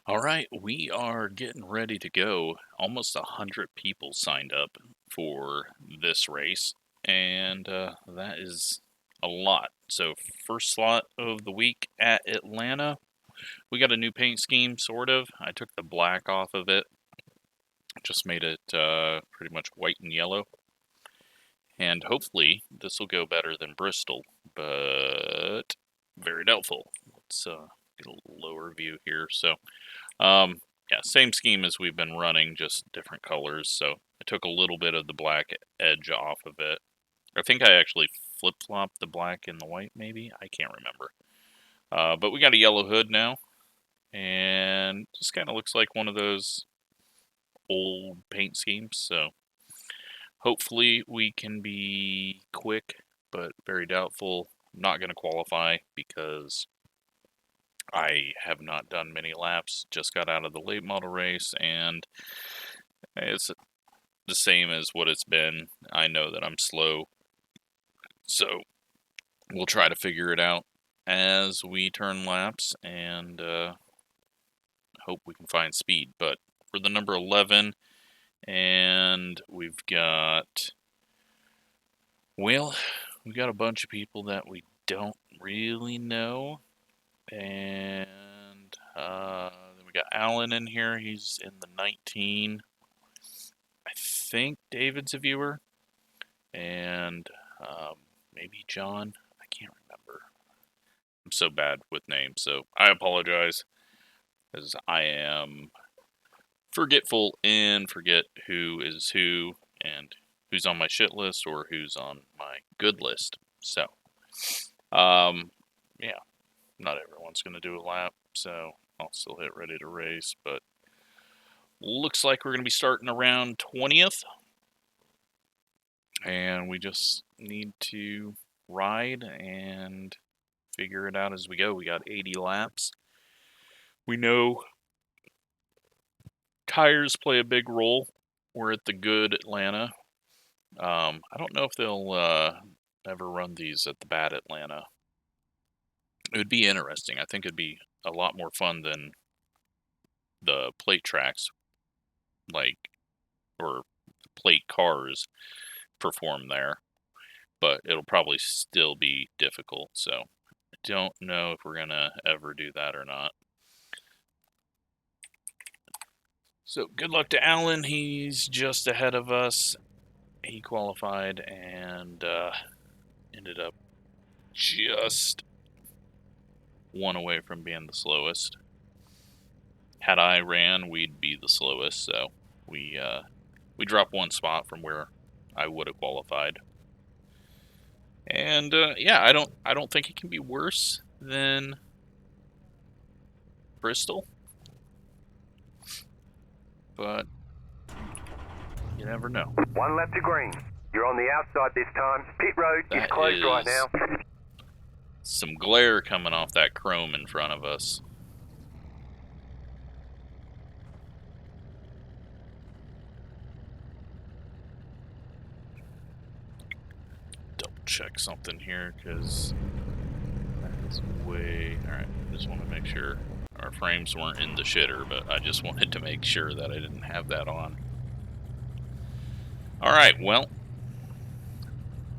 All right, we are getting ready to go. Almost 100 people signed up for this race, and that is a lot. So, first slot of the week at Atlanta. We got a new paint scheme, sort of. I took the black off of it, just made it pretty much white and yellow. And hopefully, this will go better than Bristol, but very doubtful. Let's get a lower view here. So, yeah, same scheme as we've been running, just different colors. So I took a little bit of the black edge off of it. I think I actually flip-flopped the black and the white, maybe? I can't remember. But we got a yellow hood now, and just kind of looks like one of those old paint schemes. So hopefully we can be quick, but very doubtful. I'm not going to qualify because I have not done many laps, just got out of the late model race, and it's the same as what it's been. I know that I'm slow, so we'll try to figure it out as we turn laps and hope we can find speed. But we're the number 11, and we've got, well, we got a bunch of people that we don't really know. And then we got Alan in here. He's in the 19. I think David's a viewer. And maybe John. I can't remember. I'm so bad with names, so I apologize, as I am forgetful and forget who is who and who's on my shit list or who's on my good list. So, yeah. Not everyone's going to do a lap, so I'll still hit ready to race, but looks like we're going to be starting around 20th, and we just need to ride and figure it out as we go. We got 80 laps. We know tires play a big role. We're at the good Atlanta. I don't know if they'll ever run these at the bad Atlanta. It would be interesting. I think it'd be a lot more fun than the plate tracks, or plate cars perform there, but it'll probably still be difficult. So I don't know if we're gonna ever do that or not. So good luck to Alan. He's just ahead of us. He qualified and ended up just one away from being the slowest. Had I ran, we'd be the slowest. So we dropped one spot from where I would have qualified. And yeah, I don't think it can be worse than Bristol, but you never know. One lap to green. You're on the outside this time. Pit road is closed right now. Some glare coming off that chrome in front of us. Double check something here, because that is way... Alright, just want to make sure our frames weren't in the shitter, but I just wanted to make sure that I didn't have that on. Alright, well,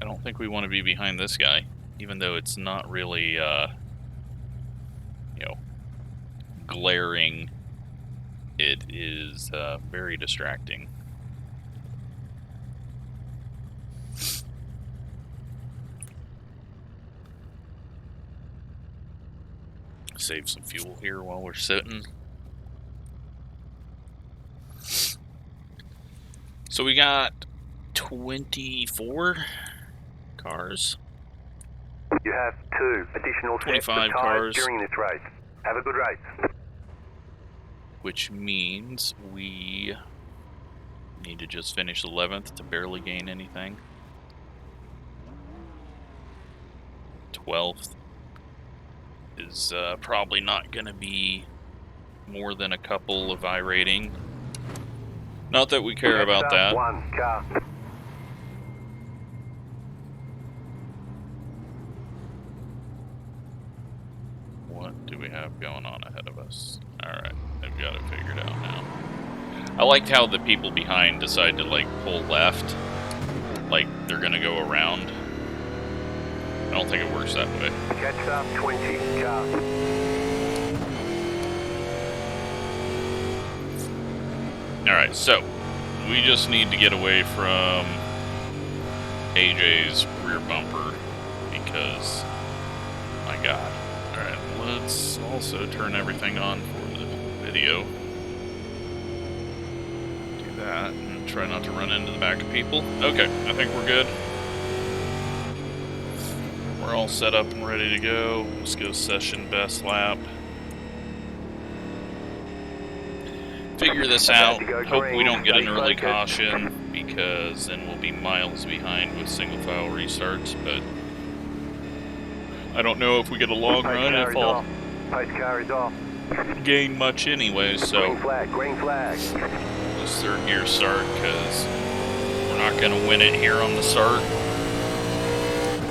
I don't think we want to be behind this guy, even though it's not really, glaring. It is very distracting. Save some fuel here while we're sitting. So we got 24 cars. You have 2 additional sets of tires during this race. Have a good race. Which means we need to just finish 11th to barely gain anything. 12th is probably not going to be more than a couple of iRating. Not that we care about that. One car. What do we have going on ahead of us? Alright, they've got it figured out now. I liked how the people behind decide to, like, pull left. Like, they're gonna go around. I don't think it works that way. Catch up 20, car. Alright, so, we just need to get away from AJ's rear bumper, because, my god. Alright, let's also turn everything on for the video. Do that, and try not to run into the back of people. Okay, I think we're good. We're all set up and ready to go. Let's go session best lap. Figure this out. Hope we don't get an early caution, because then we'll be miles behind with single file restarts, but I don't know if we get a long run if I'll gain much anyway, so green flag. this third gear start, because we're not going to win it here on the start,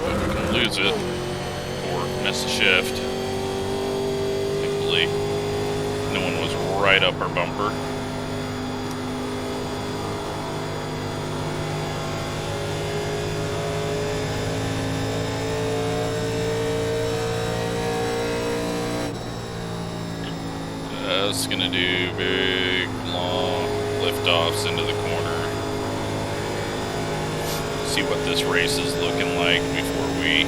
but we can lose it or miss a shift. Thankfully, no one was right up our bumper. It's gonna do big, long lift-offs into the corner. See what this race is looking like before we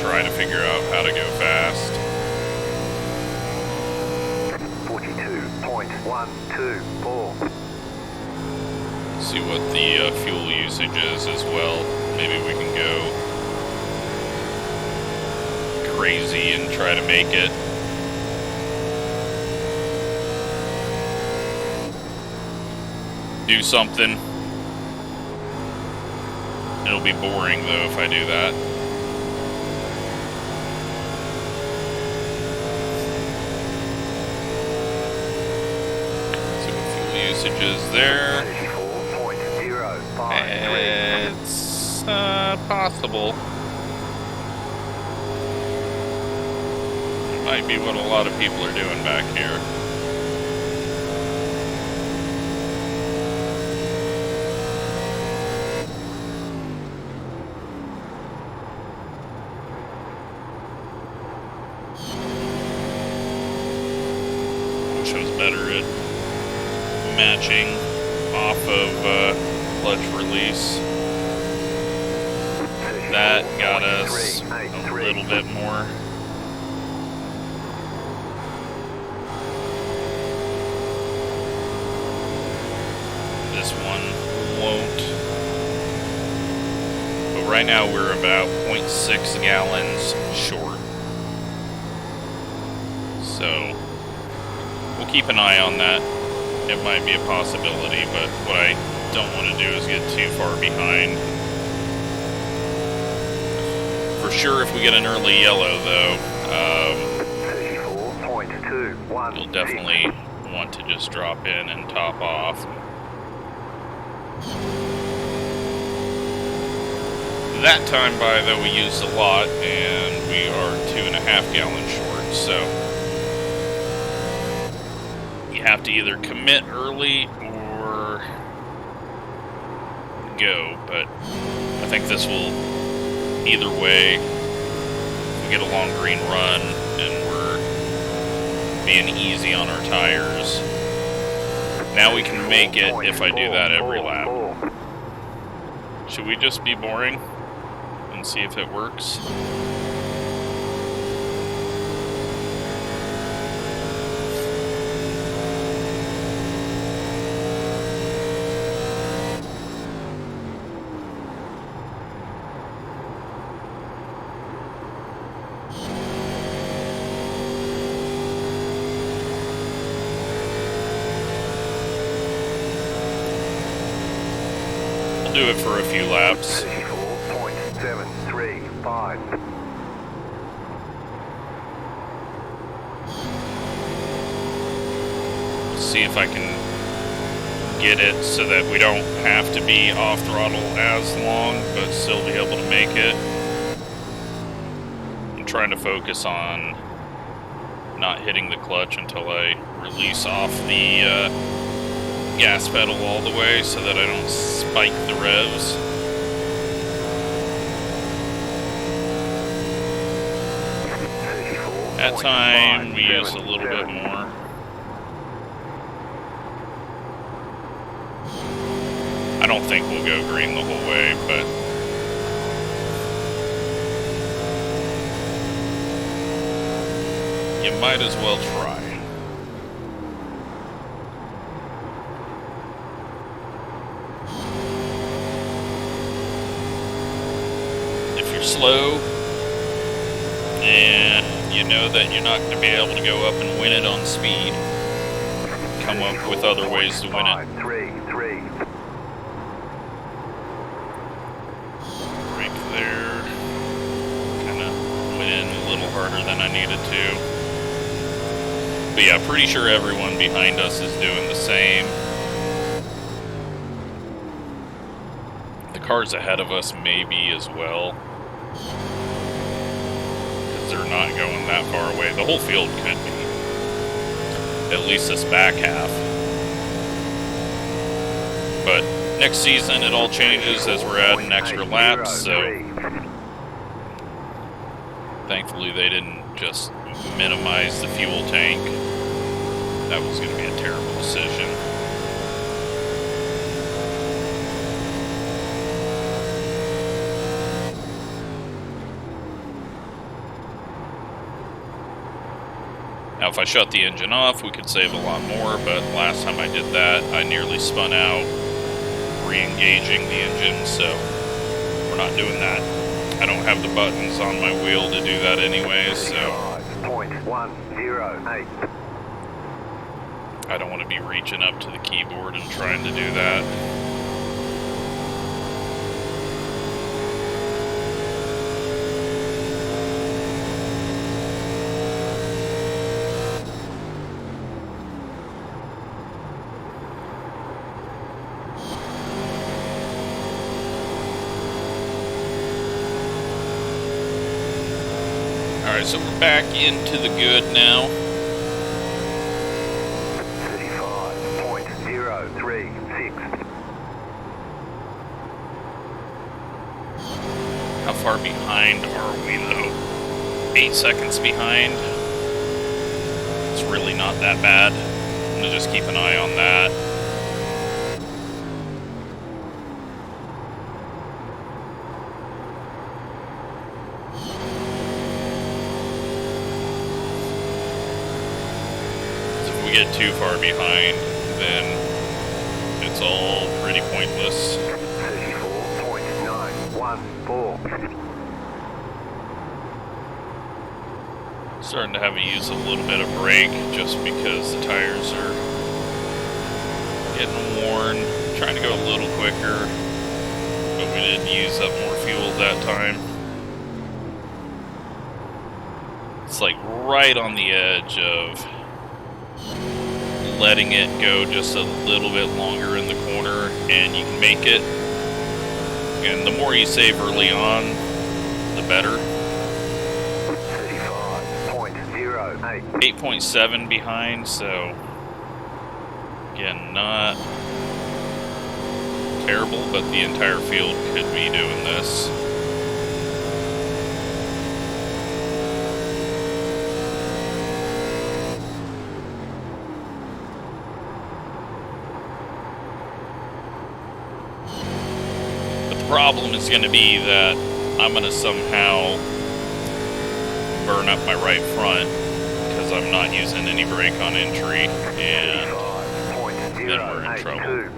try to figure out how to go fast. 42.124. See what the fuel usage is as well. Maybe we can go crazy and try to make it. Do something. It'll be boring though if I do that. See what fuel usage is there. 34.053. It's possible. Might be what a lot of people are doing back here. Better at matching off of clutch release. That got us a little bit more. This one won't. But right now we're about 0.6 gallons short. So we'll keep an eye on that. It might be a possibility, but what I don't want to do is get too far behind. For sure, if we get an early yellow, though, we'll definitely want to just drop in and top off. That time by, though, we used a lot, and we are 2.5 gallons short, so you have to either commit early or go, but I think this will, either way, if we get a long green run and we're being easy on our tires, now we can make it if I do that every lap. Should we just be boring and see if it works? Do it for a few laps. 34.735. See if I can get it so that we don't have to be off throttle as long, but still be able to make it. I'm trying to focus on not hitting the clutch until I release off the gas pedal all the way so that I don't spike the revs. At time, we use a little bit more. I don't think we'll go green the whole way, but you might as well try. If you're slow and you know that you're not going to be able to go up and win it on speed, come up with other ways to win it. Brake there. Kind of went in a little harder than I needed to. But yeah, pretty sure everyone behind us is doing the same. The cars ahead of us may be as well. They're not going that far away. The whole field could be. At least this back half. But next season it all changes as we're adding extra laps, so thankfully they didn't just minimize the fuel tank. That was going to be a terrible decision. Now, if I shut the engine off, we could save a lot more, but last time I did that, I nearly spun out re-engaging the engine, so we're not doing that. I don't have the buttons on my wheel to do that anyway, so I don't want to be reaching up to the keyboard and trying to do that. Alright, so we're back into the good now. 35.036. How far behind are we though? 8 seconds behind. It's really not that bad. I'm gonna just keep an eye on that. We get too far behind, then it's all pretty pointless. 34.914. Starting to have to use a little bit of brake just because the tires are getting worn. Trying to go a little quicker, but we did use up more fuel that time. It's like right on the edge of letting it go just a little bit longer in the corner and you can make it. And the more you save early on, the better. 35.08. 8.7 behind, so again, not terrible, but the entire field could be doing this. Problem is going to be that I'm going to somehow burn up my right front because I'm not using any brake on entry, and then we're in trouble.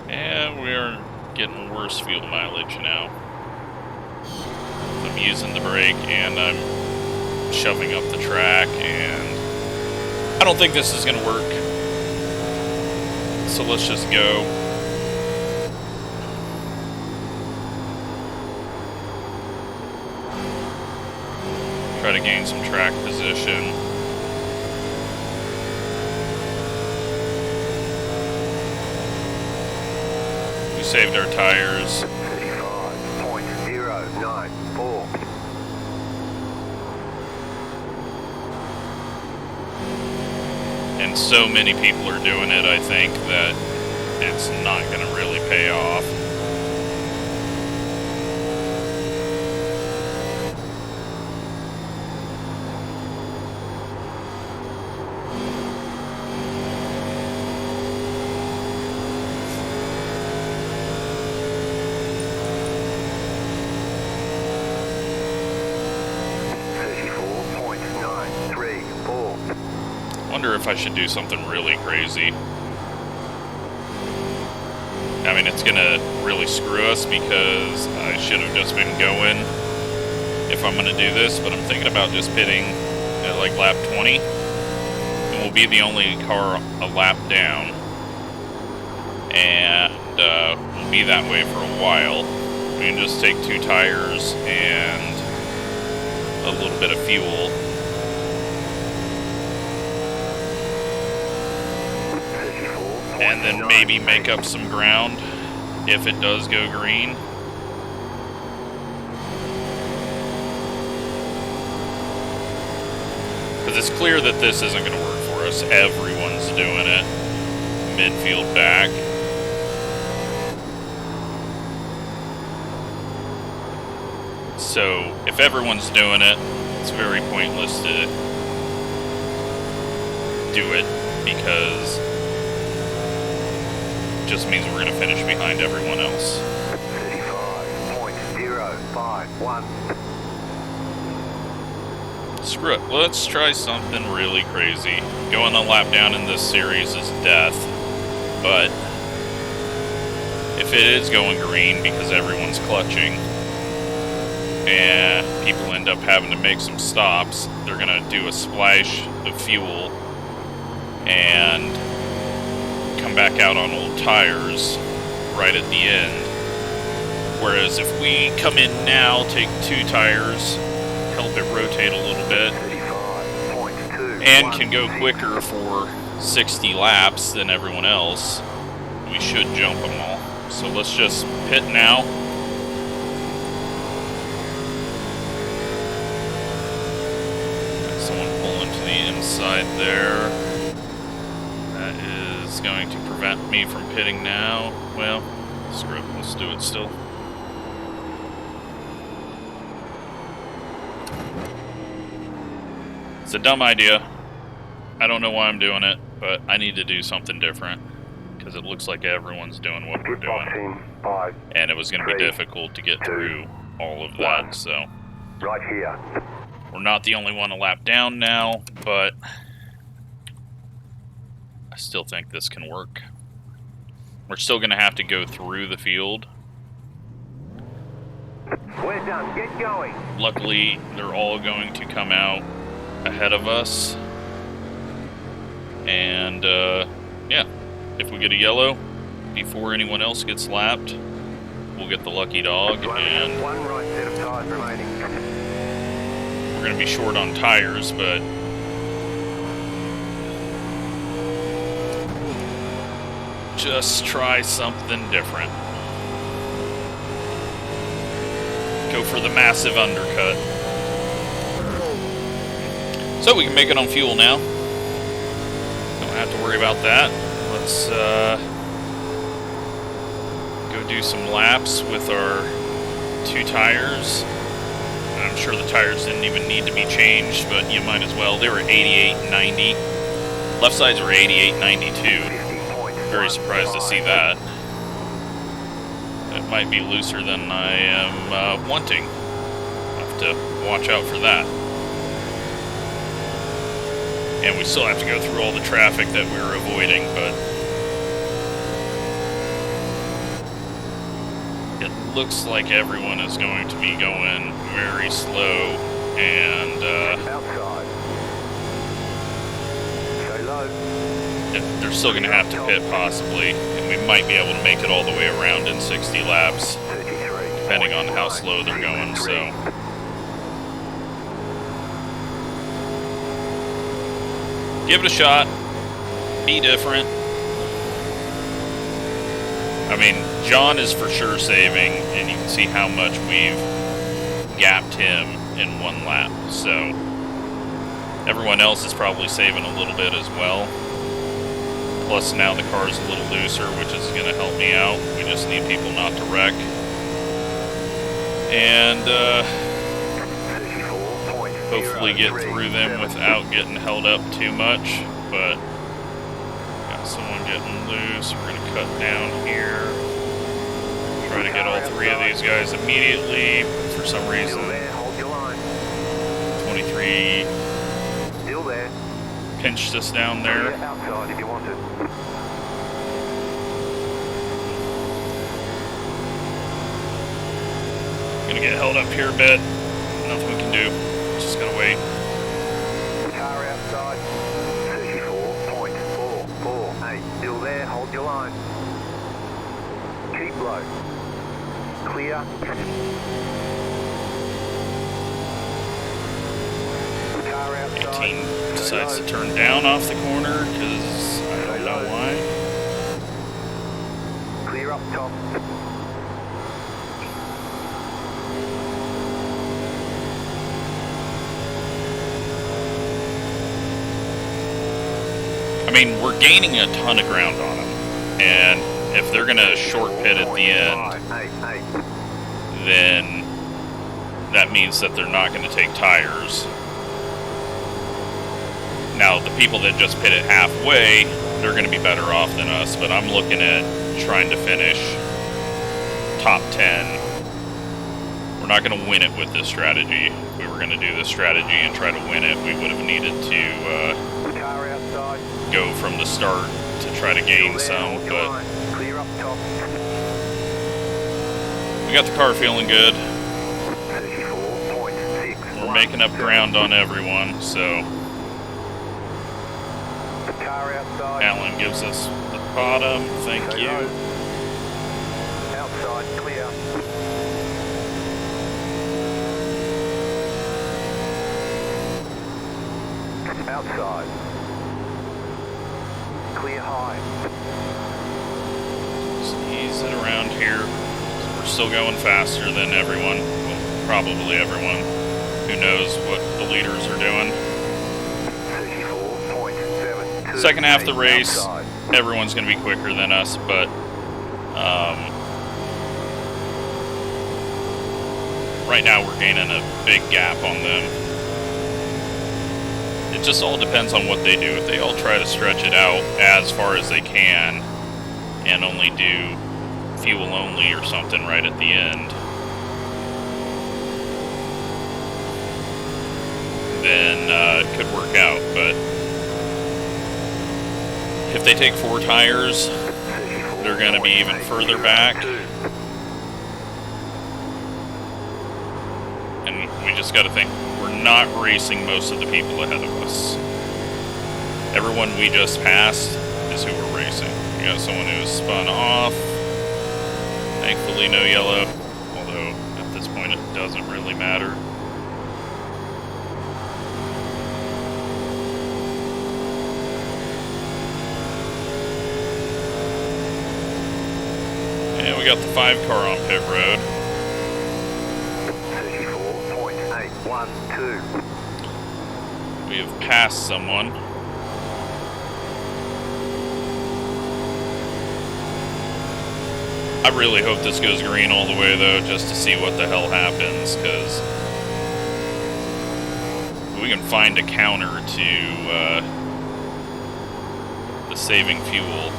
And we're getting worse fuel mileage now. I'm using the brake and I'm shoving up the track, and I don't think this is going to work. So let's just go. Try to gain some track position. We saved our tires. 35.094. And so many people are doing it, I think, that it's not going to really pay off. Wonder if I should do something really crazy. I mean, it's gonna really screw us because I should have just been going if I'm gonna do this, but I'm thinking about just pitting at like lap 20, and we'll be the only car a lap down, and we'll be that way for a while. We can just take 2 tires and a little bit of fuel. And then maybe make up some ground if it does go green. Because it's clear that this isn't going to work for us. Everyone's doing it. Midfield back. So if everyone's doing it, it's very pointless to do it because just means we're going to finish behind everyone else. 35.051. Screw it. Let's try something really crazy. Going a lap down in this series is death. But if it is going green because everyone's clutching and people end up having to make some stops, they're going to do a splash of fuel and come back out on old tires right at the end. Whereas if we come in now, take 2 tires, help it rotate a little bit, and can go quicker for 60 laps than everyone else, we should jump them all. So let's just pit now. Got someone pulling to the inside there. Is going to prevent me from pitting now. Well, screw it, let's do it still. It's a dumb idea. I don't know why I'm doing it, but I need to do something different because it looks like everyone's doing what we're doing. And it was going to be difficult to get through all of that, so. Right here. We're not the only one a lap down now, but I still think this can work. We're still going to have to go through the field. We're done. Get going. Luckily, they're all going to come out ahead of us. And, yeah, if we get a yellow before anyone else gets lapped, we'll get the lucky dog. And one right set of tires remaining. We're going to be short on tires, but just try something different. Go for the massive undercut. So we can make it on fuel now. Don't have to worry about that. Let's go do some laps with our 2 tires. And I'm sure the tires didn't even need to be changed, but you might as well. They were 88.90. Left sides were 88.92. Very surprised to see that. It might be looser than I am wanting. I'll have to watch out for that. And we still have to go through all the traffic that we were avoiding, but it looks like everyone is going to be going very slow, and outside. Stay low. they're still going to have to pit possibly, and we might be able to make it all the way around in 60 laps, depending on how slow they're going, so. Give it a shot. Be different. I mean, John is for sure saving, and you can see how much we've gapped him in 1 lap, so everyone else is probably saving a little bit as well. Plus now the car's a little looser, which is going to help me out. We just need people not to wreck. And hopefully get through them without getting held up too much. But got someone getting loose. We're going to cut down here. Try to get all three of these guys immediately. For some reason, 23 pinched us down there. Gonna get held up here a bit. Nothing we can do. Just gotta wait. Car outside. 34.448. Still there. Hold your line. Keep low. Clear. Car outside. 18 decides to turn down off the corner because I don't know why. Clear up top. I mean, we're gaining a ton of ground on them, and if they're gonna short pit at the end, then that means that they're not gonna take tires. Now, the people that just pit it halfway, they're gonna be better off than us, but I'm looking at trying to finish top 10. We're not gonna win it with this strategy. If we were gonna do this strategy and try to win it, we would have needed to go from the start to try to gain some, but we got the car feeling good. We're making up ground on everyone, so Alan gives us the bottom, thank you. Outside, clear. Outside. Clear high. Just easing around here. We're still going faster than everyone. Well, probably everyone who knows what the leaders are doing. 34.72. Second half of the race, everyone's going to be quicker than us, but right now we're gaining a big gap on them. It just all depends on what they do. If they all try to stretch it out as far as they can and only do fuel only or something right at the end, then it could work out. But if they take 4 tires, they're going to be even further back. And we just got to think, we're not racing most of the people ahead of us. Everyone we just passed is who we're racing. We got someone who's spun off. Thankfully no yellow, although at this point it doesn't really matter. And we got the 5 car on pit road. 34.812. We have passed someone. I really hope this goes green all the way though, just to see what the hell happens, because we can find a counter to the saving fuel.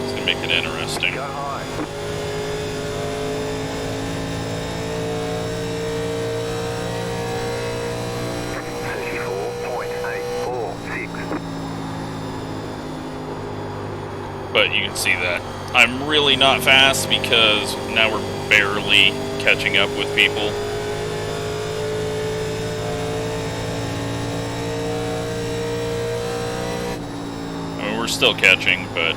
It's gonna make it interesting. Go high. 34.846. But you can see that I'm really not fast because now we're barely catching up with people. I mean, we're still catching, but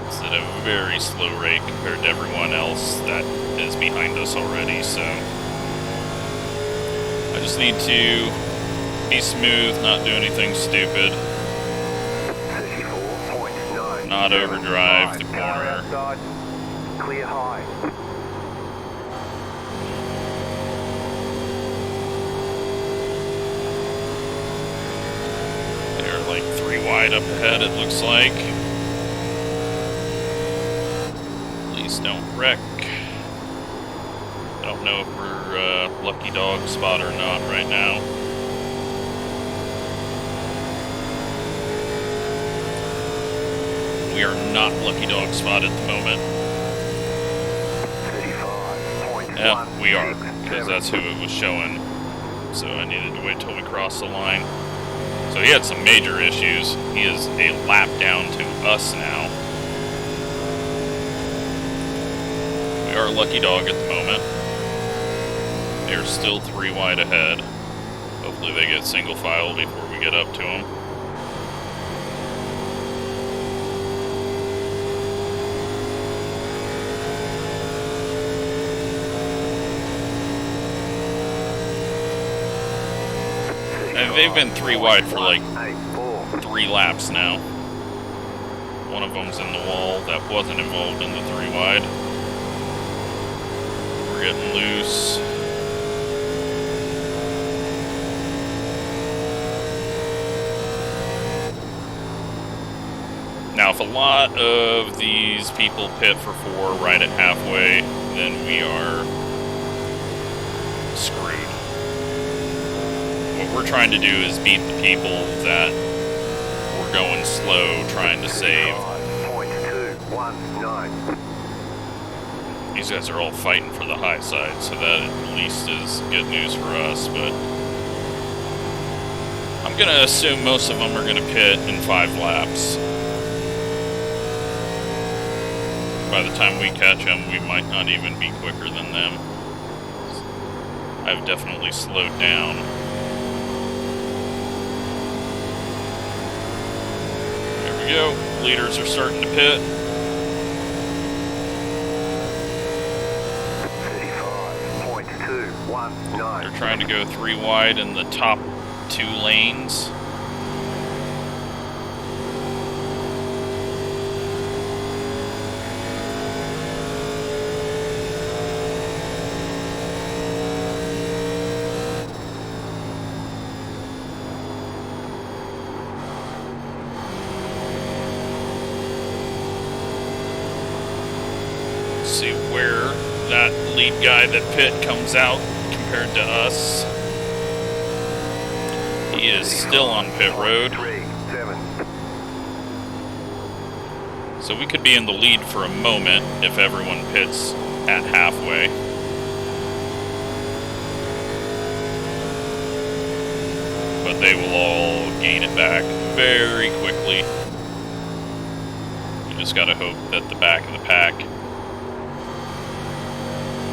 it's at a very slow rate compared to everyone else that is behind us already, so I just need to be smooth, not do anything stupid. Not overdrive the corner. Clear high. They're like wide up ahead, it looks like. Please don't wreck. I don't know if we're lucky dog spot or not right now. We are not lucky dog spot at the moment. 35.1. Yeah, we are, because that's who it was showing. So I needed to wait till we crossed the line. So he had some major issues. He is a lap down to us now. We are lucky dog at the moment. They're still 3 wide ahead. Hopefully they get single file before we get up to them. And they've been 3 wide for like 3 laps now. One of them's in the wall that wasn't involved in the 3 wide. We're getting loose. Now, if a lot of these people pit for 4 right at halfway, then we are screwed. What we're trying to do is beat the people that we're going slow, trying to save. 5.219. These guys are all fighting for the high side, so that at least is good news for us, but I'm going to assume most of them are going to pit in 5 laps. By the time we catch them, we might not even be quicker than them. I've definitely slowed down. There we go. Leaders are starting to pit. 35.219. They're trying to go 3 wide in the top 2 lanes. See where that lead guy that pit comes out compared to us. He is still on pit road. So we could be in the lead for a moment if everyone pits at halfway. But they will all gain it back very quickly. We just gotta hope that the back of the pack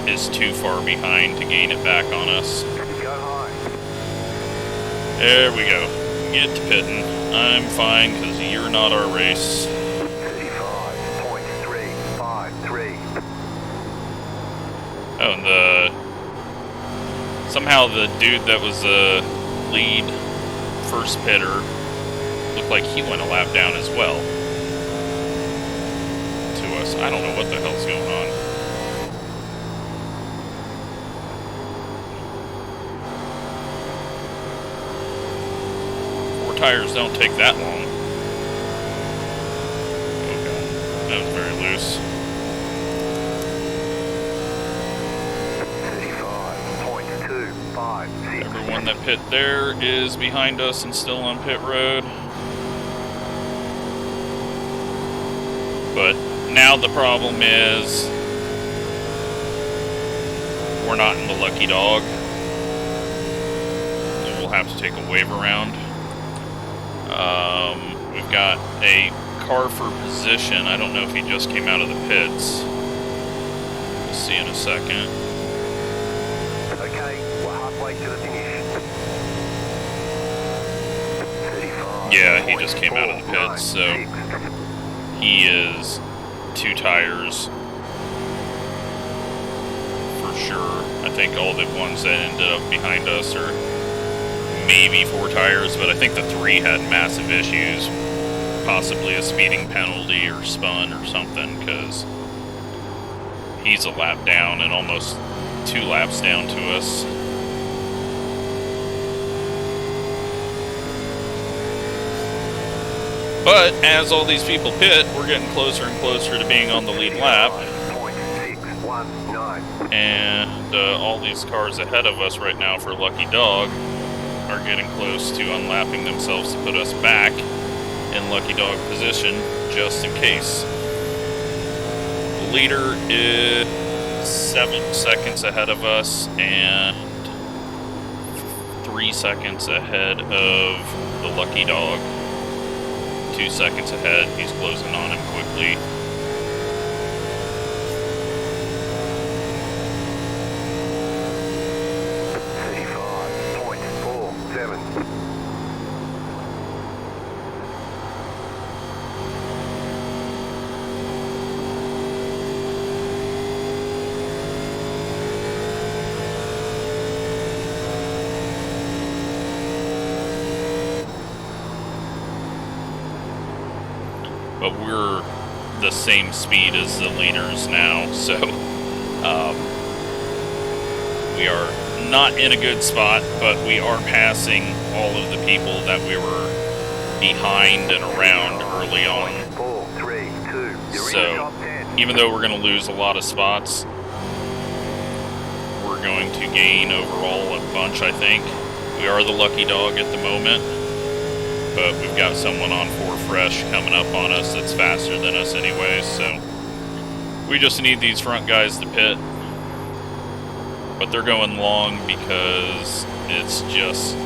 is too far behind to gain it back on us. There we go. Get to pitting. I'm fine because you're not our race. 35.353. Oh, and somehow the dude that was the lead first pitter looked like he went a lap down as well to us. I don't know what the hell's going on. Tires don't take that long. Okay, that was very loose. 35.256. Everyone that pit there is behind us and still on pit road. But now the problem is we're not in the lucky dog. And we'll have to take a wave around. We've got a car for position. I don't know if he just came out of the pits. We'll see in a second. Okay, we're halfway to the finish. 35. Yeah, he just came out of the pits, so he is 2 tires for sure. I think all the ones that ended up behind us are maybe 4 tires, but I think the 3 had massive issues, possibly a speeding penalty or spun or something, because he's a lap down and almost 2 laps down to us. But as all these people pit, we're getting closer and closer to being on the lead lap. And all these cars ahead of us right now for Lucky Dog are getting close to unlapping themselves to put us back in Lucky Dog position, just in case. The leader is 7 seconds ahead of us and 3 seconds ahead of the Lucky Dog. 2 seconds ahead, he's closing on him quickly. But we're the same speed as the leaders now, so we are not in a good spot, but we are passing all of the people that we were behind and around early on. So even though we're going to lose a lot of spots, we're going to gain overall a bunch, I think. We are the Lucky Dog at the moment, but we've got someone on 4 fresh coming up on us that's faster than us anyway, so we just need these front guys to pit. But they're going long because it's just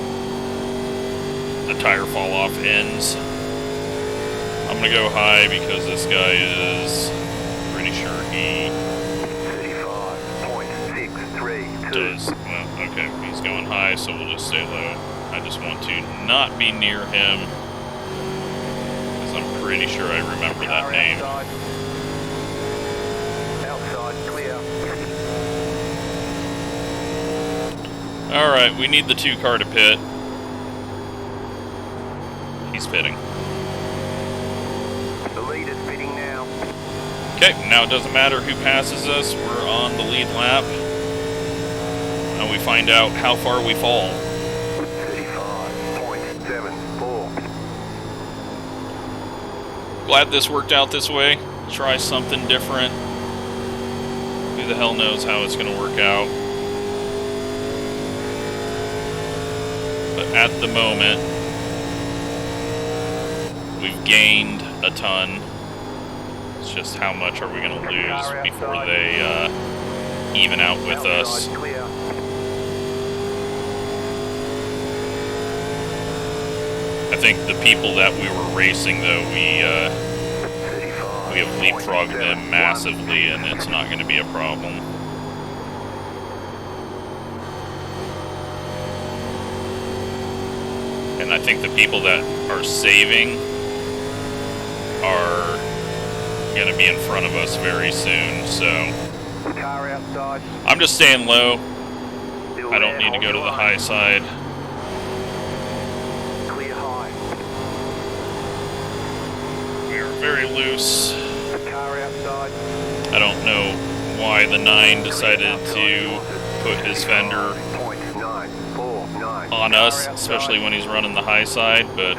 the tire fall off ends. I'm gonna go high because this guy is pretty sure he 35.632 does. Well, okay, he's going high, so we'll just stay low. I just want to not be near him, because I'm pretty sure I remember that name. Outside clear. Alright, we need the 2 car to pit. He's pitting. The lead is pitting now. Okay, now it doesn't matter who passes us, we're on the lead lap. Now we find out how far we fall. 35.74. Glad this worked out this way. Try something different. Who the hell knows how it's going to work out. But at the moment, we've gained a ton. It's just how much are we going to lose before they even out with us. I think the people that we were racing, though, we have leapfrogged them massively, and it's not going to be a problem. And I think the people that are saving are going to be in front of us very soon, so I'm just staying low. I don't need to go to the high side. Very loose. I don't know why the 9 decided to put his fender on us, especially when he's running the high side, but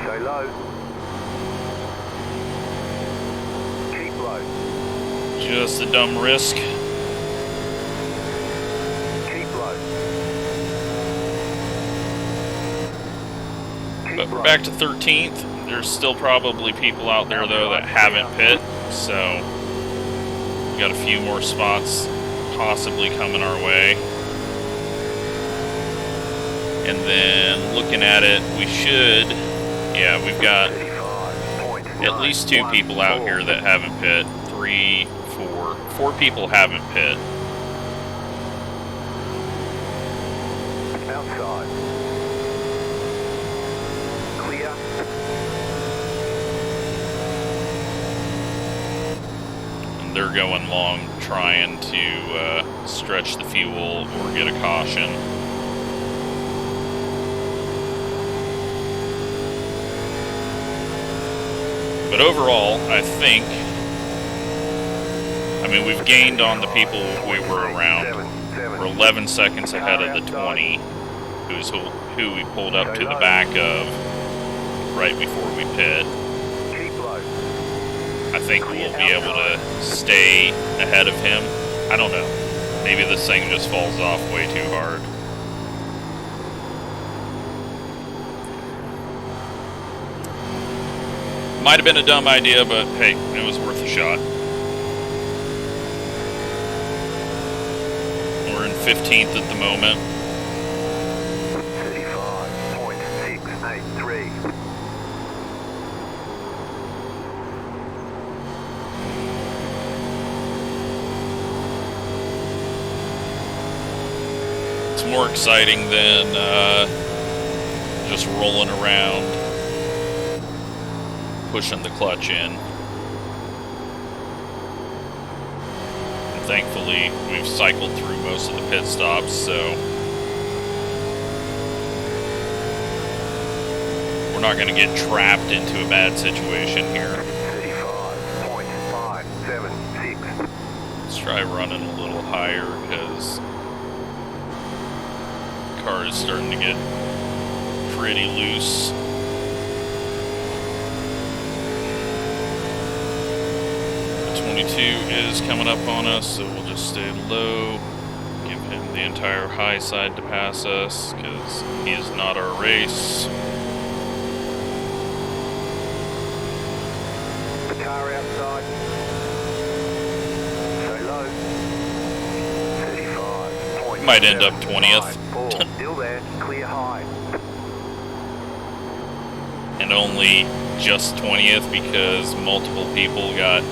just a dumb risk. But we're back to 13th. There's still probably people out there, though, that haven't pit, so we got a few more spots possibly coming our way. And then looking at it, we should, yeah, we've got at least 2 people out here that haven't pit. 3, 4 people haven't pit. Outside. Clear. They're going long, trying to stretch the fuel or get a caution. But overall, I think, I mean, we've gained on the people we were around. We're 11 seconds ahead of the 20, who we pulled up to the back of right before we pit. I think we'll be able to stay ahead of him. I don't know. Maybe this thing just falls off way too hard. Might have been a dumb idea, but hey, it was worth a shot. We're in 15th at the moment. 35.683. It's more exciting than just rolling around, pushing the clutch in. And thankfully, we've cycled through most of the pit stops, so we're not going to get trapped into a bad situation here. 35.576. Let's try running a little higher because the car is starting to get pretty loose. 22 is coming up on us, so we'll just stay low, give him the entire high side to pass us, because he is not our race. The car outside. Stay low. 35. Might end up 20th. Still there, clear high. And only just 20th because multiple people got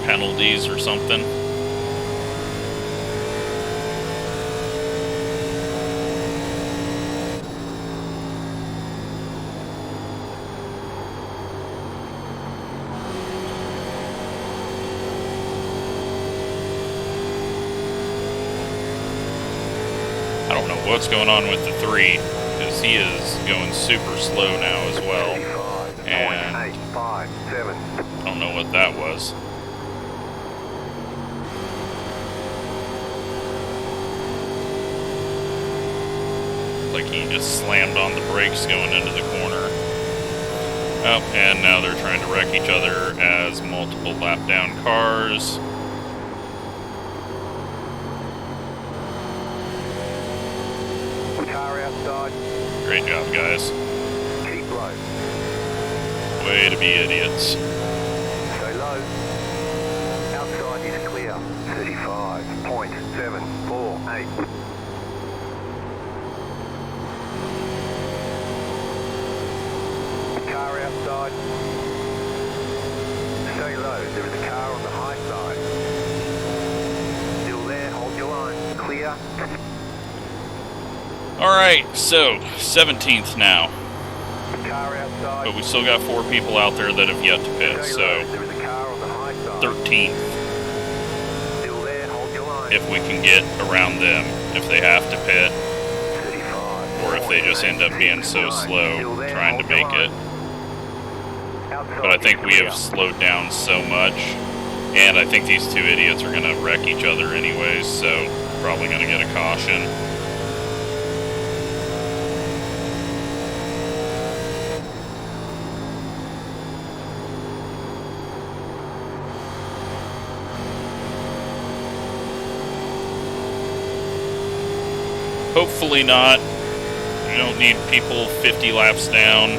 penalties or something. I don't know what's going on with the 3, because he is going super slow now as well. And I don't know what that was. Like he just slammed on the brakes going into the corner. Oh, and now they're trying to wreck each other as multiple lap down cars. Car outside. Great job, guys. Keep low. Way to be idiots. Stay low. Outside is clear. 35.748. Car outside. Stay low. There is a car on the high side. Still there. Hold your line. Clear. Alright, so 17th now. Car outside. But we still got 4 people out there that have yet to pit, Stay so low. There is a car on the high side. 13th. Still there. Hold your line. If we can get around them, if they have to pit, 35. or if they just end up being so slow trying to make it. But I think we have slowed down so much, and I think these 2 idiots are going to wreck each other anyways, so probably going to get a caution. Hopefully not. We don't need people 50 laps down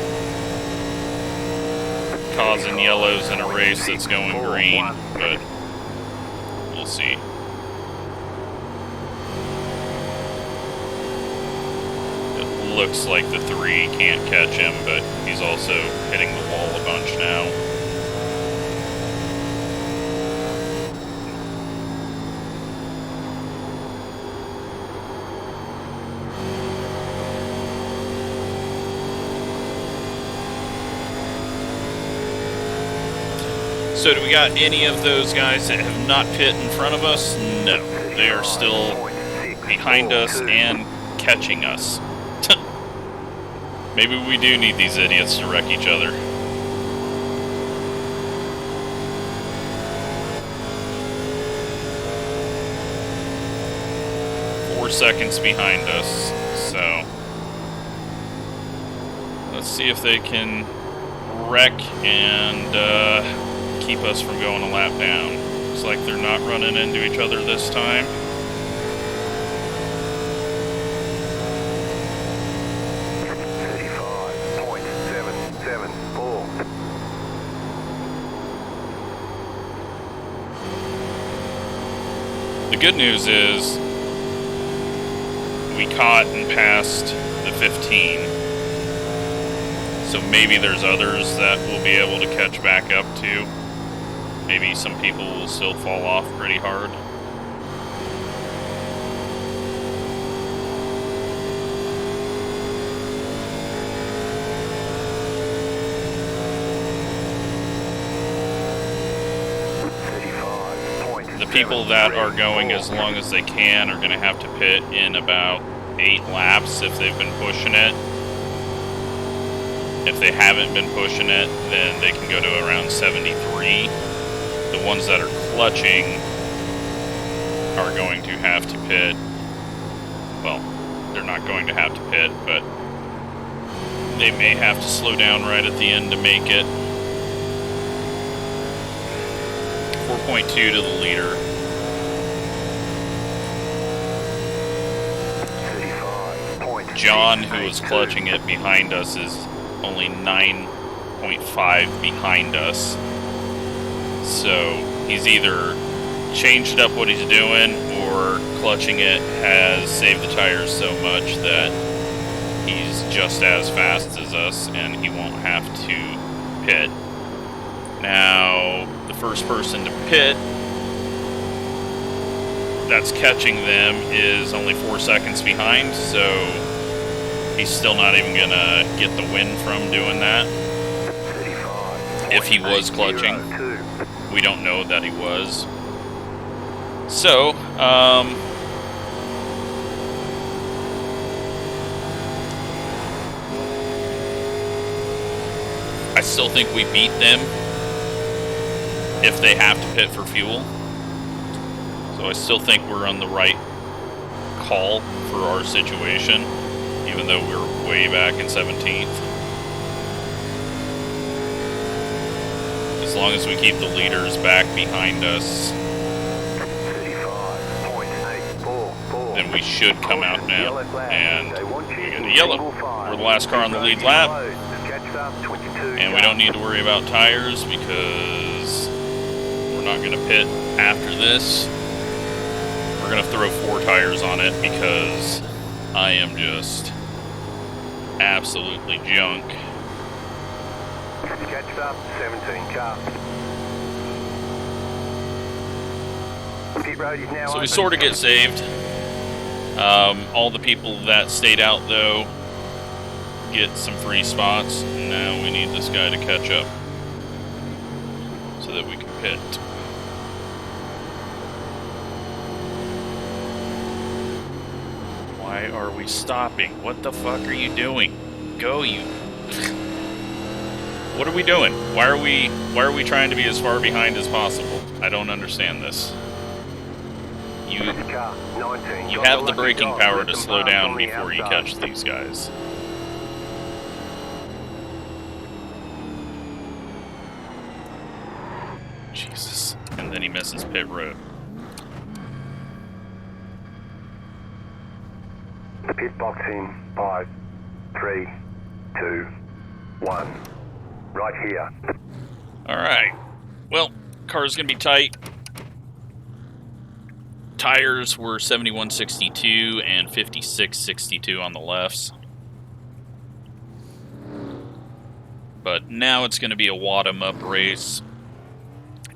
causing yellows in a race that's going green, but we'll see. It looks like the 3 can't catch him, but he's also hitting the wall a bunch now. So do we got any of those guys that have not pit in front of us? No. They are still behind us and catching us. Maybe we do need these idiots to wreck each other. Four seconds behind us, so let's see if they can wreck and keep us from going a lap down. Looks like they're not running into each other this time. The good news is we caught and passed the 15. So maybe there's others that we'll be able to catch back up to. Maybe some people will still fall off pretty hard. The people that are going as long as they can are going to have to pit in about 8 laps if they've been pushing it. If they haven't been pushing it, then they can go to around 73. The ones that are clutching are going to have to pit. Well, they're not going to have to pit, but they may have to slow down right at the end to make it. 4.2 to the leader. John, who was clutching it behind us, is only 9.5 behind us. So he's either changed up what he's doing or clutching it has saved the tires so much that he's just as fast as us and he won't have to pit. Now, the first person to pit that's catching them is only 4 seconds behind, so he's still not even gonna get the win from doing that. If he was clutching, we don't know that he was. So, I still think we beat them if they have to pit for fuel. So I still think we're on the right call for our situation, even though we're way back in 17th. As long as we keep the leaders back behind us, then we should come out now. And we get a yellow. We're the last car on the lead lap. And we don't need to worry about tires because we're not going to pit after this. We're going to throw 4 tires on it because I am just absolutely junk. Catched up, 17 car. Pit road is now so open. We sort of get saved. All the people that stayed out, though, get some free spots. Now we need this guy to catch up so that we can pit. Why are we stopping? What the fuck are you doing? Go, you... What are we doing? Why are we trying to be as far behind as possible? I don't understand this. You have the braking power to slow down before you catch these guys. Jesus. And then he misses pit road. The pit box in 5, 3, 2, 1. Right here. Alright. Well, car's gonna be tight. Tires were 71.62 and 56.62 on the lefts. But now it's gonna be a wad 'em up race.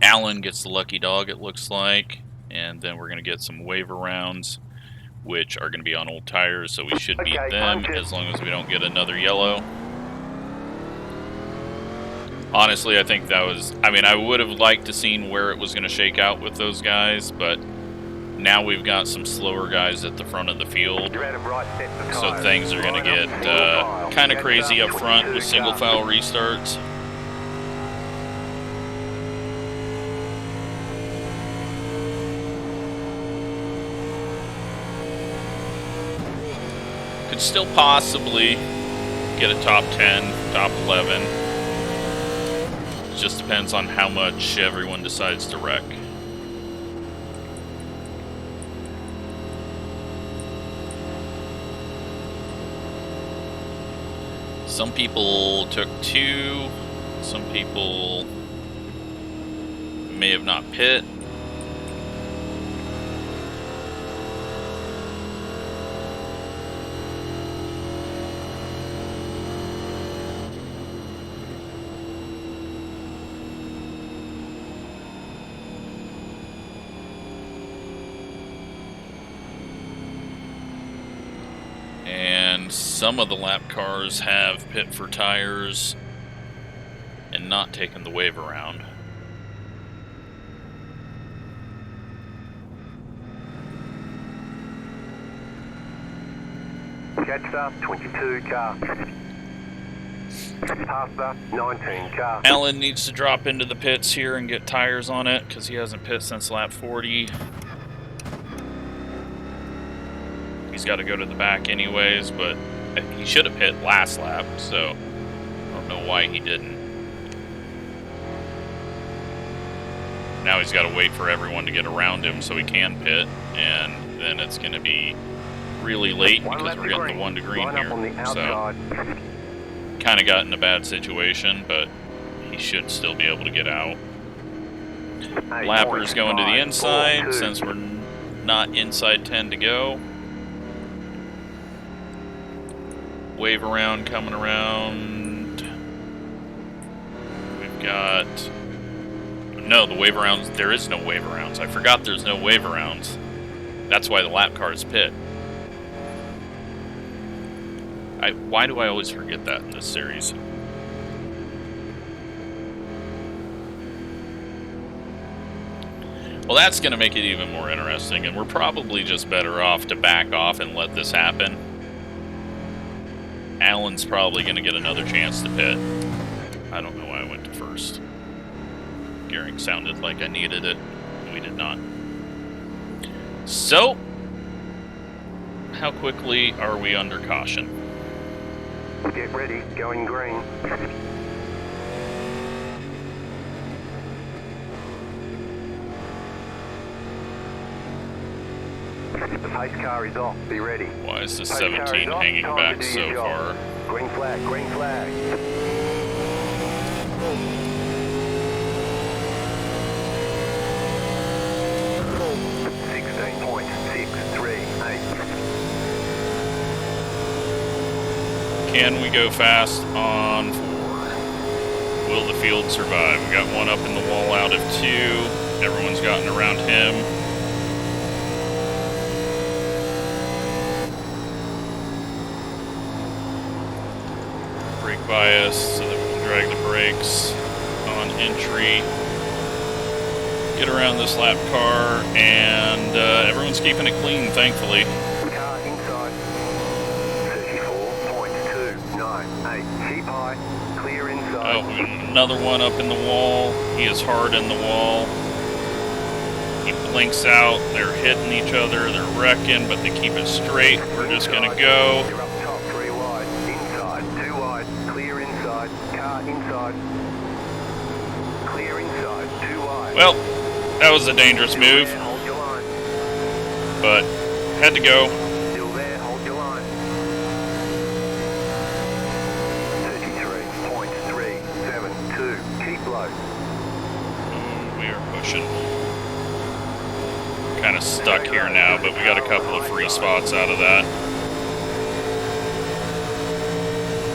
Alan gets the lucky dog, it looks like. And then we're gonna get some waiver rounds, which are gonna be on old tires, so we should beat them as long as we don't get another yellow. Honestly, I think that was... I mean, I would have liked to seen where it was going to shake out with those guys, but now we've got some slower guys at the front of the field. So things are going to get kind of crazy up front with single file restarts. Could still possibly get a top 10, top 11. just depends on how much everyone decides to wreck. Some people took 2, some people may have not pit. And some of the lap cars have pit for tires and not taken the wave around. Catch up, 22 car. Past up, 19 car. Alan needs to drop into the pits here and get tires on it because he hasn't pit since lap 40. He's got to go to the back anyways, but he should have pit last lap, so I don't know why he didn't. Now he's got to wait for everyone to get around him so he can pit, and then it's going to be really late because we're getting the 1 to green here. So kind of got in a bad situation, but he should still be able to get out. Lapper's going to the inside since we're not inside 10 to go. Wave around coming around. We've got... No, the wave arounds, there is no wave arounds. I forgot there's no wave arounds. That's why the lap cars pit. Why do I always forget that in this series? Well, that's going to make it even more interesting, and we're probably just better off to back off and let this happen. Alan's probably going to get another chance to pit. I don't know why I went to first. Gearing sounded like I needed it. We did not. So, how quickly are we under caution? Get ready, going green. The pace car is off, be ready. Why is the 17 hanging back so far? Green flag, green flag. 16.638. Can we go fast on 4? Will the field survive? We got one up in the wall out of 2. Everyone's gotten around him. Brake bias so that we can drag the brakes on entry. Get around this lap car, and everyone's keeping it clean, thankfully. Car inside. 34.298. Keep high. Clear inside. Oh, we got another one up in the wall. He is hard in the wall. He blinks out. They're hitting each other. They're wrecking, but they keep it straight. We're just going to go. You're up top, 3 wide. Inside, 2 wide. Clear inside. Car inside. Clear inside, 2 wide. Well, that was a dangerous move, Hold your line. but had to go. Still there, hold your line. 33.372. Keep low. We are pushing. Kind of stuck here now, but we got a couple of free spots out of that.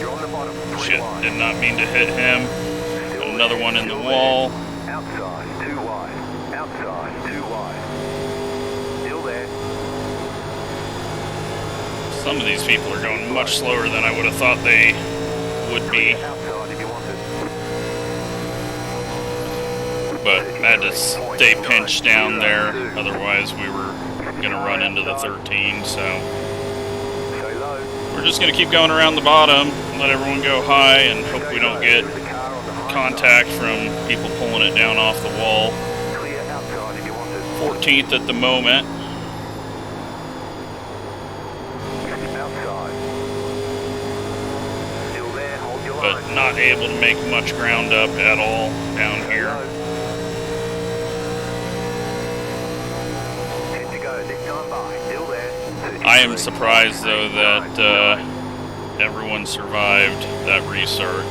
You're on the bottom. 3 Shit, wide. did not mean to hit him. Still Got another there, one in the still wall. there. Outside, 2 wide. Outside, 2 wide. Still there. Some of these people are going much slower than I would have thought they would be, Outside if you want it. but I had to stay pinched down there, otherwise we were going to run into the 13, so Stay low. we're just going to keep going around the bottom, let everyone go high, and hope we don't get The car on the high contact from people pulling it down off the wall. side. Clear outside if you want it. 14th at the moment. Outside. Still there, hold your line. but not able to make much ground up at all down here. I am surprised though that everyone survived that restart.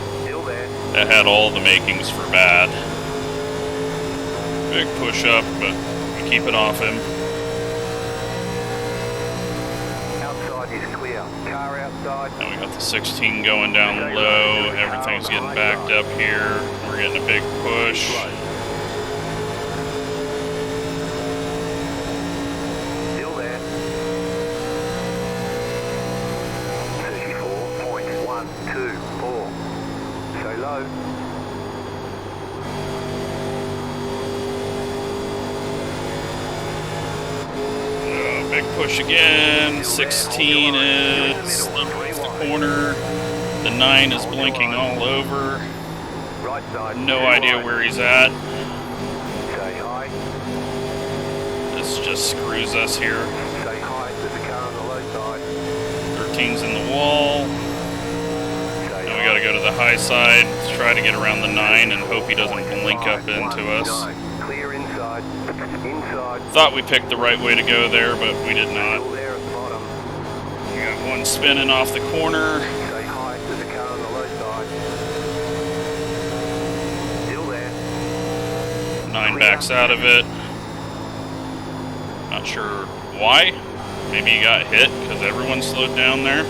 That had all the makings for bad. Big push up, but we keep it off him. Outside is clear. Car outside. And we got the 16 going down low. Everything's getting backed up here. We're getting a big push. Still there. 34.124. So low. Big push again. 16 is slowed off the corner. The 9 is blinking all over. Right side. No idea where he's at. Say hi. This just screws us here. Say hi. There's a car on the low side. 13's in the wall. Now we gotta go to the high side, try to get around the 9 and hope he doesn't blink up into us. Clear inside. Inside. Thought we picked the right way to go there, but we did not. Still there at the bottom. We got one spinning off the corner. Say hi. There's a car on the low side. Still there. 9 backs out of it. Not sure why. Maybe he got hit because everyone slowed down there.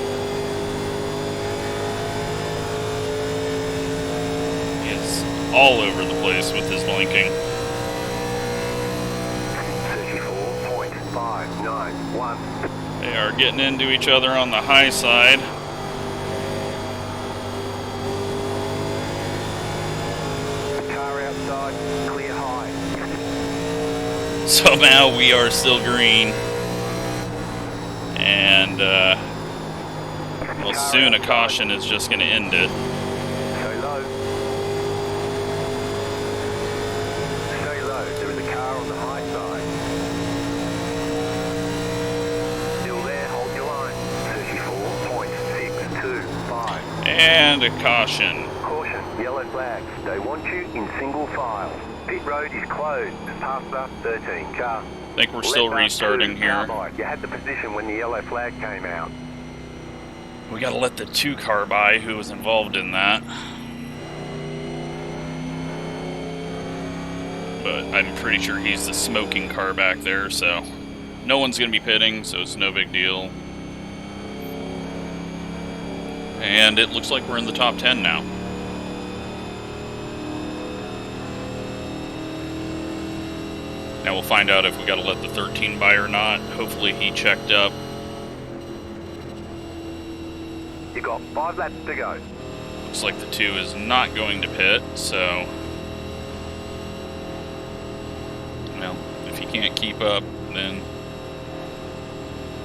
He is all over the place with his blinking. 34.591. They are getting into each other on the high side. Car outside. Clear high. Somehow we are still green. And, well, soon a caution is just going to end it. Stay low. Stay low. There is a car on the high side. Still there. Hold your line. 34.625. And a caution. Caution. Yellow flag. They want you in single file. Pit road is closed. Past up 13 car. I think we're still restarting here. You had the position when the yellow flag came out. We gotta let the 2 car by who was involved in that. But I'm pretty sure he's the smoking car back there, so no one's gonna be pitting, so it's no big deal. And it looks like we're in the top 10 now. Now we'll find out if we gotta let the 13 by or not. Hopefully he checked up. You got 5 laps to go. Looks like the 2 is not going to pit, so... Well, if he can't keep up, then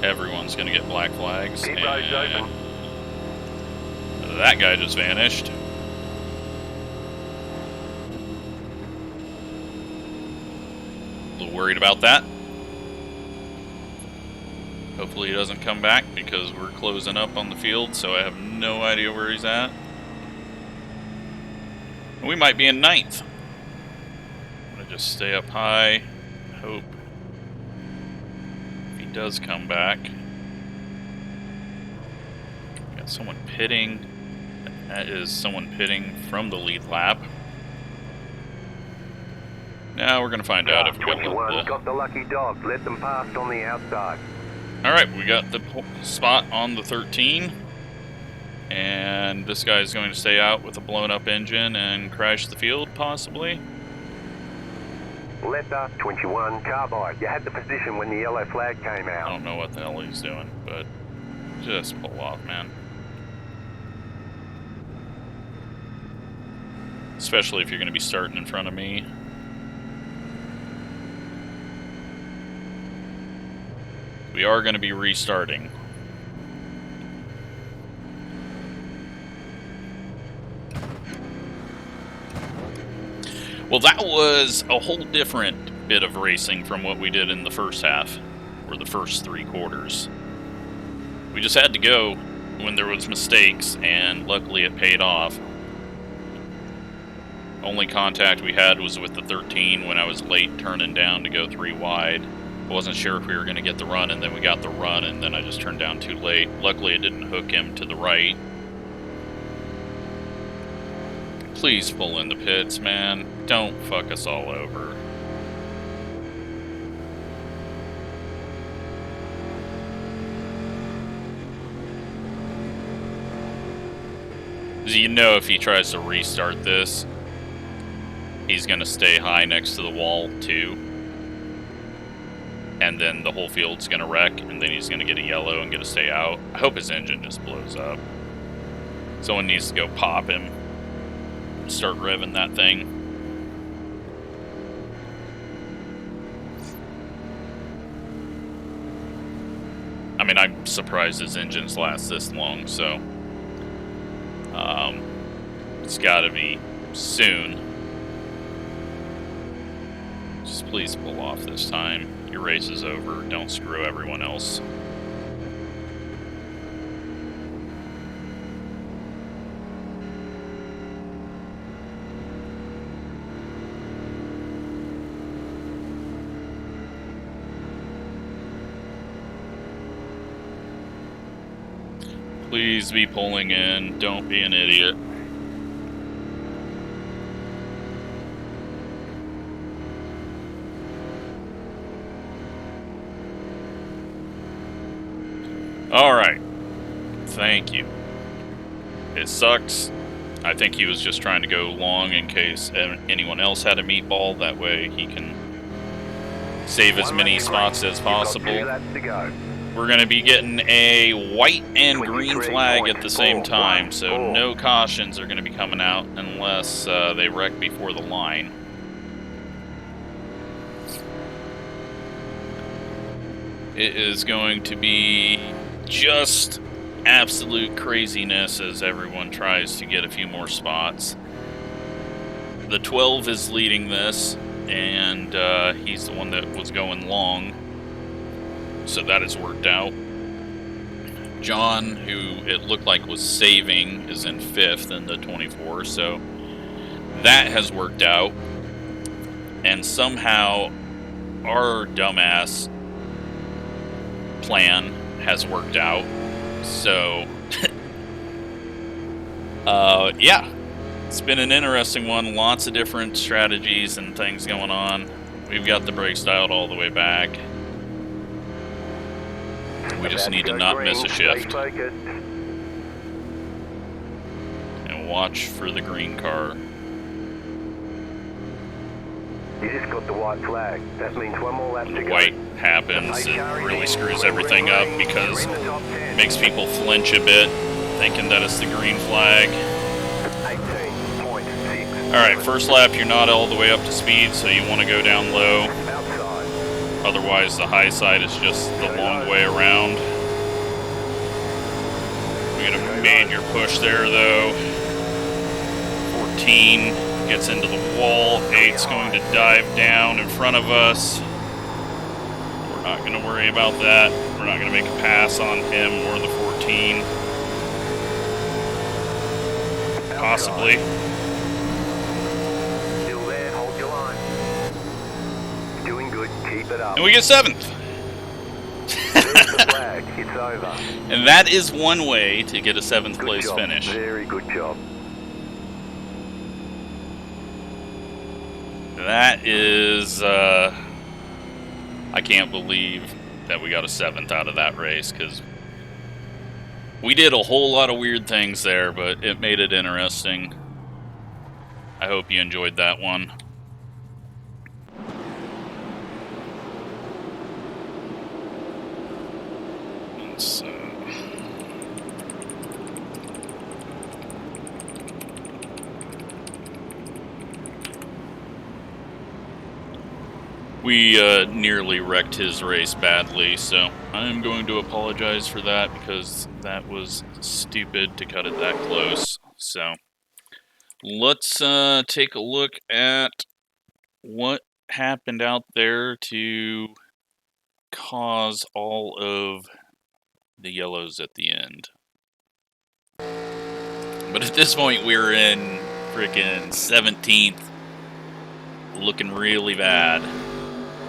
everyone's gonna get black flags. Pit road's open. That guy just vanished. A little worried about that. Hopefully he doesn't come back because we're closing up on the field, so I have no idea where he's at. We might be in 9th. I'm gonna just stay up high, hope if he does come back. Got someone pitting. That is someone pitting from the lead lap. Now we're gonna find out if we got the lucky dog. Let them pass on the outside. Alright, we got the spot on the 13. And this guy's going to stay out with a blown up engine and crash the field, possibly. Letter 21, car by. You had the position when the yellow flag came out. I don't know what the hell he's doing, but just pull off, man. Especially if you're going to be starting in front of me. We are going to be restarting. Well, that was a whole different bit of racing from what we did in the first half, or the first 3 quarters. We just had to go when there was mistakes, and luckily it paid off. Only contact we had was with the 13 when I was late turning down to go 3 wide. I wasn't sure if we were going to get the run, and then we got the run, and then I just turned down too late. Luckily, it didn't hook him to the right. Please pull in the pits, man. Don't fuck us all over. You know, if he tries to restart this, he's going to stay high next to the wall, too. And then the whole field's going to wreck, and then he's going to get a yellow and get to stay out. I hope his engine just blows up. Someone needs to go pop him. Start revving that thing. I mean, I'm surprised his engines last this long, so... it's gotta be soon. Just please pull off this time. Your race is over. Don't screw everyone else. Please be pulling in. Don't be an idiot. Alright. Thank you. It sucks. I think he was just trying to go long in case anyone else had a meatball. That way he can save as many spots as possible. We're going to be getting a white and green flag at the same time, so no cautions are going to be coming out unless they wreck before the line. It is going to be just absolute craziness as everyone tries to get a few more spots. The 12 is leading this, and he's the one that was going long. So that has worked out. John, who it looked like was saving, is in 5th in the 24, so that has worked out. And somehow our dumbass plan has worked out. So, yeah, it's been an interesting one. Lots of different strategies and things going on. We've got the brakes dialed all the way back. We just need to not miss a shift. And watch for the green car. You just got the white flag. That means one more lap to go. White happens, it really screws everything up because it makes people flinch a bit, thinking that it's the green flag. 18.6. Alright, first lap you're not all the way up to speed, so you want to go down low. Otherwise, the high side is just the long way around. We got a major push there, though. 14 gets into the wall. 8's going to dive down in front of us. We're not going to worry about that. We're not going to make a pass on him or the 14. Possibly. And we get 7th. It's over. And that is one way to get a 7th place finish. Very good job. That is, I can't believe that we got a 7th out of that race, because we did a whole lot of weird things there, but it made it interesting. I hope you enjoyed that one. We nearly wrecked his race badly, so I'm going to apologize for that because that was stupid to cut it that close. So let's take a look at what happened out there to cause all of the yellows at the end. But at this point, we're in freaking 17th, looking really bad.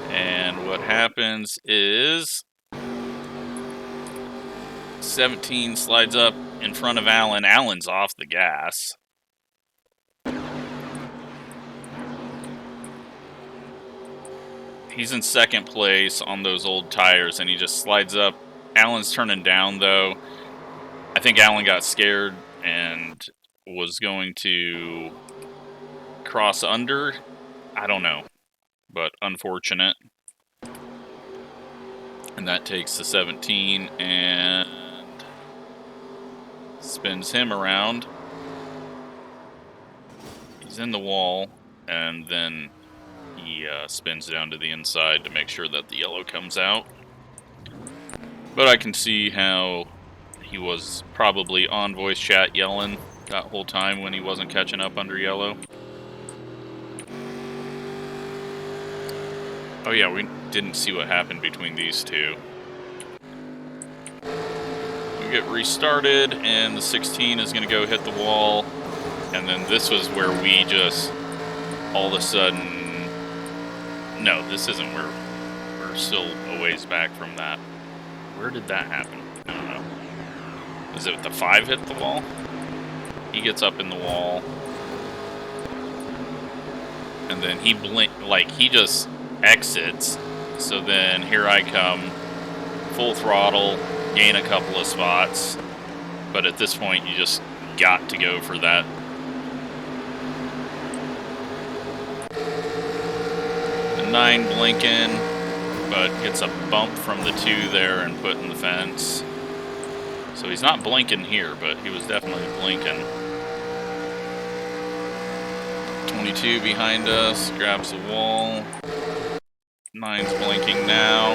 And what happens is 17 slides up in front of Alan. Alan's off the gas. He's in second place on those old tires, and he just slides up. Alan's turning down, though. I think Alan got scared and was going to cross under. I don't know, but unfortunate. And that takes the 17 and spins him around. He's in the wall, and then he spins down to the inside to make sure that the yellow comes out. But I can see how he was probably on voice chat yelling that whole time when he wasn't catching up under yellow. Oh yeah, we didn't see what happened between these two. We get restarted, and the 16 is going to go hit the wall. And then this was where we just, all of a sudden... No, this isn't where... We're still a ways back from that. Where did that happen? I don't know. Is it the 5 hit the wall? He gets up in the wall. And then he he just exits. So then here I come, full throttle, gain a couple of spots. But at this point, you just got to go for that. The 9 blinking, but gets a bump from the 2 there and put in the fence. So he's not blinking here, but he was definitely blinking. 22 behind us, grabs the wall. 9's blinking now.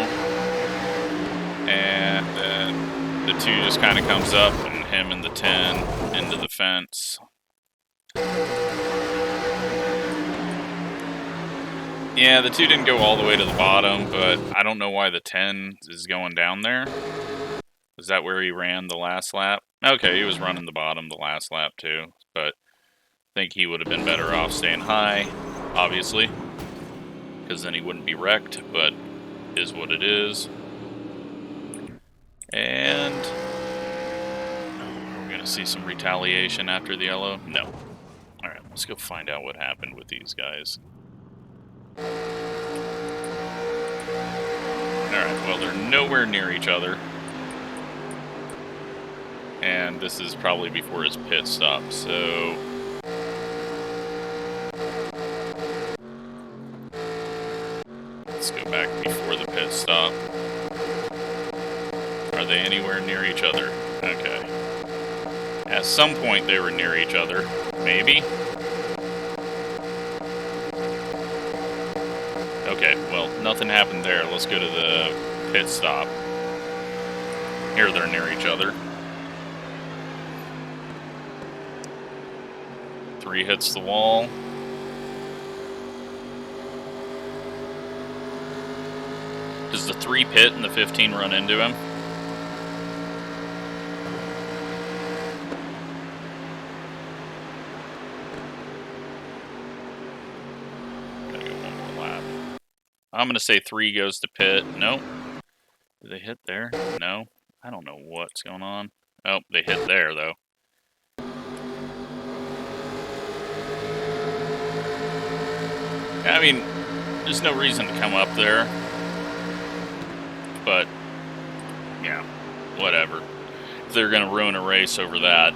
And then the 2 just kind of comes up, and him and the 10 into the fence. Yeah, the 2 didn't go all the way to the bottom, but I don't know why the 10 is going down there. Is that where he ran the last lap? Okay, he was running the bottom the last lap too, but I think he would have been better off staying high, obviously, because then he wouldn't be wrecked, but is what it is. And we're going to see some retaliation after the yellow? No. Alright, let's go find out what happened with these guys. Alright, well, they're nowhere near each other. And this is probably before his pit stop, so... Let's go back before the pit stop. Are they anywhere near each other? Okay. At some point they were near each other. Maybe? Okay, well, nothing happened there. Let's go to the pit stop. Here they're near each other. 3 hits the wall. Does the 3 pit and the 15 run into him? Gotta go one more lap. I'm gonna say 3 goes to pit. Nope. Did they hit there? No. I don't know what's going on. Oh, they hit there though. I mean, there's no reason to come up there. But, yeah, whatever. If they're going to ruin a race over that.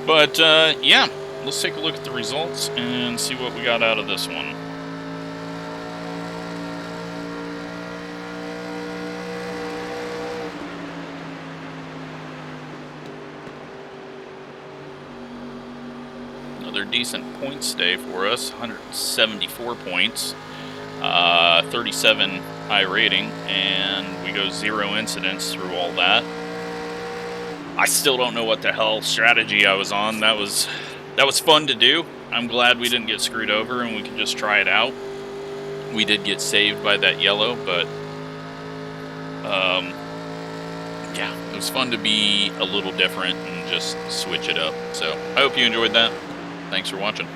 But, yeah, let's take a look at the results and see what we got out of this one. Another decent points day for us, 174 points, 37 high rating, and we go 0 incidents through all that. I still don't know what the hell strategy I was on. That was fun to do. I'm glad we didn't get screwed over and we could just try it out. We did get saved by that yellow, but yeah, it was fun to be a little different and just switch it up. So I hope you enjoyed that. Thanks for watching.